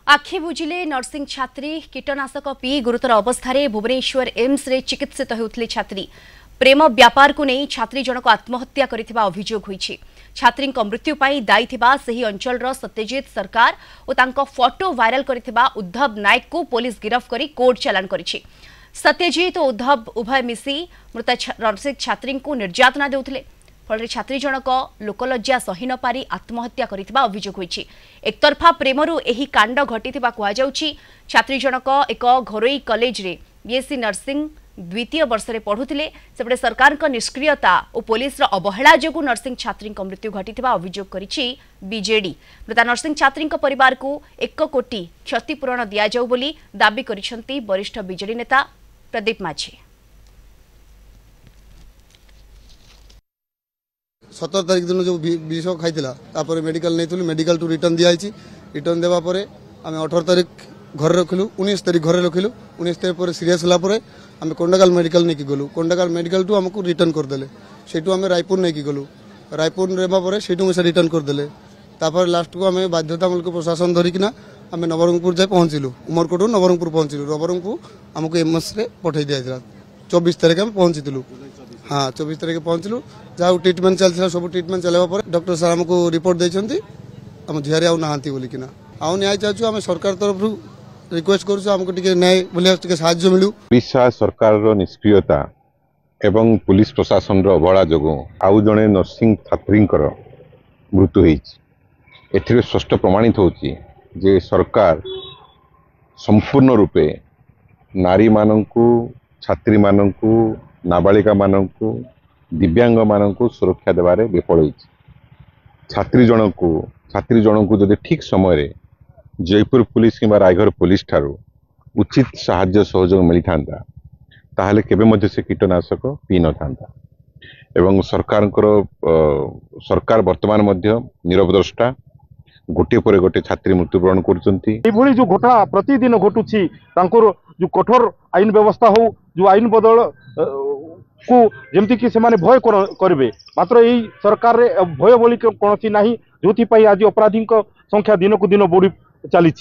आखि बुझिले नर्सिंग छात्री कीटनाशक पी गुरुतर अवस्था भुवनेश्वर एम्स रे चिकित्सित होउथले छात्री। प्रेम व्यापार को नहीं छात्री जनक आत्महत्या करिथिबा अभियोग होईछि। छात्री मृत्यु पाई दायी थिबा सही अंचलर सत्यजित सरकार और तांको फोटो वायरल करिथिबा उद्धव नायक को पुलिस गिरफ्त करी कोर्ट चालान करिछि। सत्यजित और उद्धव उभय मिसी मृत नर्सिंग छात्री को निर्यातना देउथले। फल छात्री जनक लोकलज्जा सही न पारी आत्महत्या करिथिबा अभियोग होईछि। एकतरफा प्रेमरू एही कांड घटिथिबा कुहा जाउछि। छात्री जनक एक घरोई कॉलेज रे बीएससी नर्सिंग द्वितीय वर्ष में पढ़ुथिले। सेपटे सरकार का निष्क्रियता और पुलिस अवहेला जोगु नर्सिंग छात्री मृत्यु घटिथिबा अभियोग करिछि बीजेडी। मृता नर्सिंग छात्री परिवार को 1 कोटी क्षतिपूरण दिया जाउ बोली दाबी करिसेंती वरिष्ठ बीजेडी नेता प्रदीप माझी। 17 तारीख दिन जो विष खाई मेडिकल नहीं मेडिकल टू रिटर्न दिखाई। रिटर्न देवा आम 18 तारीख घर रखिलु, 19 तारीख घर रखिलु। 19 तारीख पर सीरीयस होगा आम कोंडागाल मेडिकल नहीं गलु। कोंडागाल मेडिकल टू आमको रिटर्न करदे। से आम रायपुर नहीं गलु। रायपुर नेबा से रिटर्न करदे। तापर लास्ट को आम बाध्यतामूलक प्रशासन धरिकिना आम नवरंगपुर जाए पहुँचलु। उमरकोट नवरंगपुर पहुँचलु। नवरंगपुर आमको एमएस रे पठाई दिया। 24 तारीख आम पहुँचीलु। हाँ 24 तारीख पहुँचलु। जहाँ ट्रिटमेंट चलता सब ट्रिटमेंट चलवा डॉक्टर सार आमको रिपोर्ट देते आम झील आउ नहांती बोलिकिना आउ न्याय चाहूँ। आम सरकार तरफ रिक्वेस्ट करूँ न्याय बोलिए साहाय्य मिलू। ओडिशा सरकार निष्क्रियता एवं पुलिस प्रशासन अवहेला जो आउ जड़े नर्सिंग छात्री मृत्यु होती स्पष्ट प्रमाणित होची जे सरकार संपूर्ण रूपे नारी मानंकु छात्री मानंकु नाबालिका मानंकु दिव्यांग मानंकु सुरक्षा देवारे विफल होईछि। छात्री जनकु जदि ठीक समय जयपुर पुलिस किंबा रायगढ़ पुलिस ठारू उचित साहाय्य सहयोग मिलता ताहले केबे मध्य से कीटनाशक पी न था। एवं सरकार वर्तमान मध्य निरवद्रष्टा गोटे पर गोटे छात्री मृत्युवरण करछंती। जो घटना प्रतिदिन घटुछि जो कठोर आईन व्यवस्था हो जो आईन बदल को जमती कि से माने भय करेंगे मात्र यही सरकार रे भय बोली कौन ना जो आज अपराधी संख्या दिन को दिन बढ़ी चली।